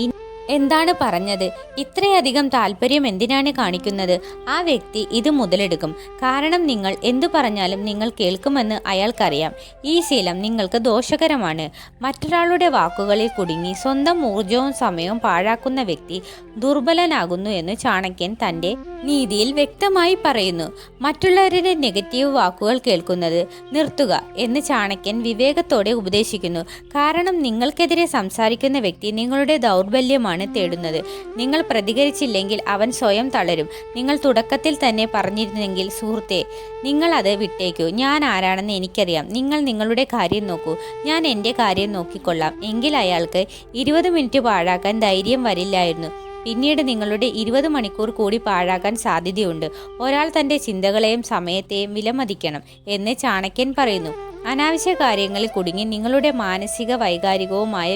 എന്താണ് പറഞ്ഞത്? ഇത്രയധികം താല്പര്യം എന്തിനാണ് കാണിക്കുന്നത്? ആ വ്യക്തി ഇത് മുതലെടുക്കും. കാരണം നിങ്ങൾ എന്തു പറഞ്ഞാലും നിങ്ങൾ കേൾക്കുമെന്ന് അയാൾക്കറിയാം. ഈ ശീലം നിങ്ങൾക്ക് ദോഷകരമാണ്. മറ്റൊരാളുടെ വാക്കുകളിൽ കുടുങ്ങി സ്വന്തം ഊർജവും സമയവും പാഴാക്കുന്ന വ്യക്തി ദുർബലനാകുന്നു എന്ന് ചാണക്യൻ തൻ്റെ നീതിയിൽ വ്യക്തമായി പറയുന്നു. മറ്റുള്ളവരുടെ നെഗറ്റീവ് വാക്കുകൾ കേൾക്കുന്നത് നിർത്തുക എന്ന് ചാണക്യൻ വിവേകത്തോടെ ഉപദേശിക്കുന്നു. കാരണം നിങ്ങൾക്കെതിരെ സംസാരിക്കുന്ന വ്യക്തി നിങ്ങളുടെ ദൗർബല്യമാണ് തേടുന്നത്. നിങ്ങൾ പ്രതികരിച്ചില്ലെങ്കിൽ അവൻ സ്വയം തളരും. നിങ്ങൾ തുടക്കത്തിൽ തന്നെ പറഞ്ഞിരുന്നെങ്കിൽ, സുഹൃത്തെ, നിങ്ങൾ അത് വിട്ടേക്കൂ, ഞാൻ ആരാണെന്ന് എനിക്കറിയാം, നിങ്ങൾ നിങ്ങളുടെ കാര്യം നോക്കൂ, ഞാൻ എൻ്റെ കാര്യം നോക്കിക്കൊള്ളാം, എങ്കിൽ അയാൾക്ക് 20 മിനിറ്റ് പാഴാക്കാൻ ധൈര്യം വരില്ലായിരുന്നു. പിന്നീട് നിങ്ങളുടെ 20 മണിക്കൂർ കൂടി പാഴാക്കാൻ സാധ്യതയുണ്ട്. ഒരാൾ തൻ്റെ ചിന്തകളെയും സമയത്തെയും വിലമതിക്കണം എന്ന് ചാണക്യൻ പറയുന്നു. അനാവശ്യ കാര്യങ്ങളിൽ കുടുങ്ങി നിങ്ങളുടെ മാനസിക വൈകാരികവുമായ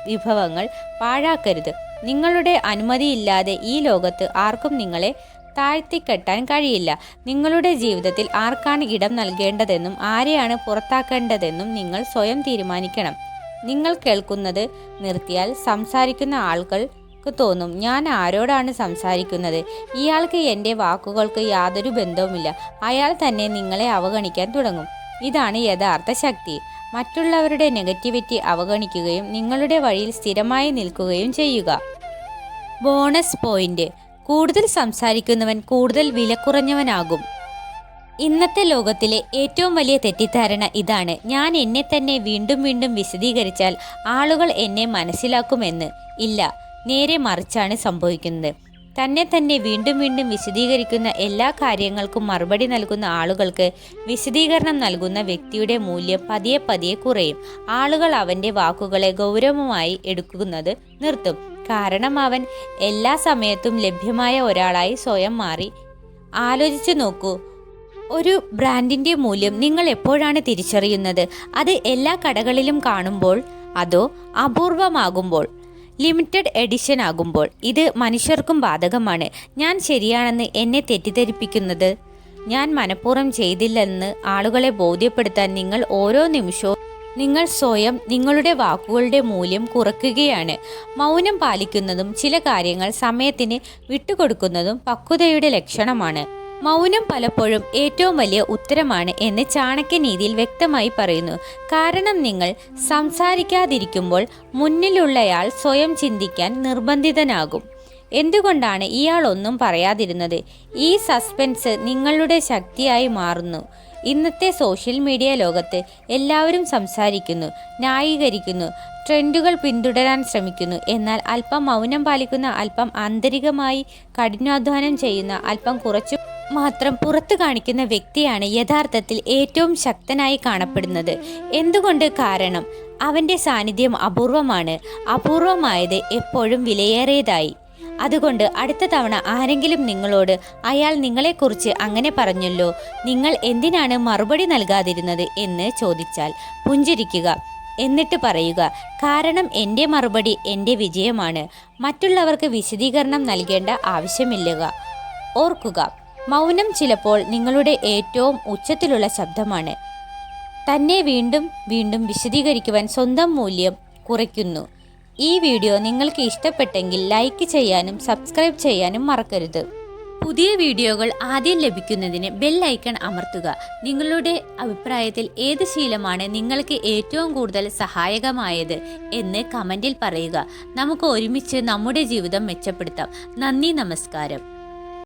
വിഭവങ്ങൾ പാഴാക്കരുത്. നിങ്ങളുടെ അനുമതിയില്ലാതെ ഈ ലോകത്ത് ആർക്കും നിങ്ങളെ താഴ്ത്തിക്കെട്ടാൻ കഴിയില്ല. നിങ്ങളുടെ ജീവിതത്തിൽ ആർക്കാണ് ഇടം നൽകേണ്ടതെന്നും ആരെയാണ് പുറത്താക്കേണ്ടതെന്നും നിങ്ങൾ സ്വയം തീരുമാനിക്കണം. നിങ്ങൾ കേൾക്കുന്നത് നിർത്തിയാൽ സംസാരിക്കുന്ന ആളുകൾക്ക് തോന്നും, ഞാൻ ആരോടാണ് സംസാരിക്കുന്നത്, ഇയാൾക്ക് എൻ്റെ വാക്കുകൾക്ക് യാതൊരു ബന്ധവുമില്ല. അയാൾ തന്നെ നിങ്ങളെ അവഗണിക്കാൻ തുടങ്ങും. ഇതാണ് യഥാർത്ഥ ശക്തി. മറ്റുള്ളവരുടെ നെഗറ്റിവിറ്റി അവഗണിക്കുകയും നിങ്ങളുടെ വഴിയിൽ സ്ഥിരമായി നിൽക്കുകയും ചെയ്യുക. ബോണസ് പോയിന്റ്: കൂടുതൽ സംസാരിക്കുന്നവൻ കൂടുതൽ വിലക്കുറഞ്ഞവനാകും. ഇന്നത്തെ ലോകത്തിലെ ഏറ്റവും വലിയ തെറ്റിദ്ധാരണ ഇതാണ്: ഞാൻ എന്നെ തന്നെ വീണ്ടും വീണ്ടും വിശദീകരിച്ചാൽ ആളുകൾ എന്നെ മനസ്സിലാക്കുമെന്ന്. ഇല്ല, നേരെ മറിച്ചാണ് സംഭവിക്കുന്നത്. തന്നെ തന്നെ വീണ്ടും വീണ്ടും വിശദീകരിക്കുന്ന എല്ലാ കാര്യങ്ങൾക്കും മറുപടി നൽകുന്ന ആളുകൾക്ക് വിശദീകരണം നൽകുന്ന വ്യക്തിയുടെ മൂല്യം പതിയെ പതിയെ കുറയും. ആളുകൾ അവൻ്റെ വാക്കുകളെ ഗൗരവമായി എടുക്കുന്നത് നിർത്തും. കാരണം അവൻ എല്ലാ സമയത്തും ലഭ്യമായ ഒരാളായി സ്വയം മാറി. ആലോചിച്ചു നോക്കൂ, ഒരു ബ്രാൻഡിൻ്റെ മൂല്യം നിങ്ങൾ എപ്പോഴാണ് തിരിച്ചറിയുന്നത്? അത് എല്ലാ കടകളിലും കാണുമ്പോൾ, അതോ അപൂർവമാകുമ്പോൾ, ലിമിറ്റഡ് എഡിഷൻ ആകുമ്പോൾ? ഇത് മനുഷ്യർക്കും ബാധകമാണ്. ഞാൻ ശരിയാണെന്ന് എന്നെ തെറ്റിദ്ധരിപ്പിക്കുന്നത് ഞാൻ മനഃപൂർവ്വം ചെയ്തില്ലെന്ന് ആളുകളെ ബോധ്യപ്പെടുത്താൻ നിങ്ങൾ ഓരോ നിമിഷവും നിങ്ങൾ സ്വയം നിങ്ങളുടെ വാക്കുകളുടെ മൂല്യം കുറയ്ക്കുകയാണ്. മൗനം പാലിക്കുന്നതും ചില കാര്യങ്ങൾ സമയത്തിന് വിട്ടുകൊടുക്കുന്നതും പക്വതയുടെ ലക്ഷണമാണ്. മൗനം പലപ്പോഴും ഏറ്റവും വലിയ ഉത്തരമാണ് എന്ന് ചാണക്യനീതിയിൽ വ്യക്തമായി പറയുന്നു. കാരണം നിങ്ങൾ സംസാരിക്കാതിരിക്കുമ്പോൾ മുന്നിലുള്ളയാൾ സ്വയം ചിന്തിക്കാൻ നിർബന്ധിതനാകും. എന്തുകൊണ്ടാണ് ഇയാൾ ഒന്നും പറയാതിരുന്നത്? ഈ സസ്പെൻസ് നിങ്ങളുടെ ശക്തിയായി മാറുന്നു. ഇന്നത്തെ സോഷ്യൽ മീഡിയ ലോകത്ത് എല്ലാവരും സംസാരിക്കുന്നു, ന്യായീകരിക്കുന്നു, ട്രെൻഡുകൾ പിന്തുടരാൻ ശ്രമിക്കുന്നു. എന്നാൽ അല്പം മൗനം പാലിക്കുന്ന, അല്പം ആന്തരികമായി കഠിനാധ്വാനം ചെയ്യുന്ന, അല്പം കുറച്ചു മാത്രം പുറത്തു കാണിക്കുന്ന വ്യക്തിയാണ് യഥാർത്ഥത്തിൽ ഏറ്റവും ശക്തനായി കാണപ്പെടുന്നത്. എന്തുകൊണ്ട്? കാരണം അവൻ്റെ സാന്നിധ്യം അപൂർവമാണ്. അപൂർവമായത് എപ്പോഴും വിലയേറിയതായി. അതുകൊണ്ട് അടുത്ത തവണ ആരെങ്കിലും നിങ്ങളോട് അയാൾ നിങ്ങളെക്കുറിച്ച് അങ്ങനെ പറഞ്ഞല്ലോ, നിങ്ങൾ എന്തിനാണ് മറുപടി നൽകാതിരുന്നത് എന്ന് ചോദിച്ചാൽ പുഞ്ചിരിക്കുക. എന്നിട്ട് പറയുക, കാരണം എൻ്റെ മറുപടി എൻ്റെ വിജയമാണ്. മറ്റുള്ളവർക്ക് വിശദീകരണം നൽകേണ്ട ആവശ്യമില്ല. ഓർക്കുക, മൗനം ചിലപ്പോൾ നിങ്ങളുടെ ഏറ്റവും ഉച്ചത്തിലുള്ള ശബ്ദമാണ്. തന്നെ വീണ്ടും വീണ്ടും വിശദീകരിക്കുവാൻ സ്വന്തം മൂല്യം കുറയ്ക്കുന്നു. ഈ വീഡിയോ നിങ്ങൾക്ക് ഇഷ്ടപ്പെട്ടെങ്കിൽ ലൈക്ക് ചെയ്യാനും സബ്സ്ക്രൈബ് ചെയ്യാനും മറക്കരുത്. പുതിയ വീഡിയോകൾ ആദ്യം ലഭിക്കുന്നതിന് ബെൽ ഐക്കൺ അമർത്തുക. നിങ്ങളുടെ അഭിപ്രായത്തിൽ ഏത് ശീലമാണ് നിങ്ങൾക്ക് ഏറ്റവും കൂടുതൽ സഹായകമായത് എന്ന് കമൻറ്റിൽ പറയുക. നമുക്ക് ഒരുമിച്ച് നമ്മുടെ ജീവിതം മെച്ചപ്പെടുത്താം. നന്ദി, നമസ്കാരം.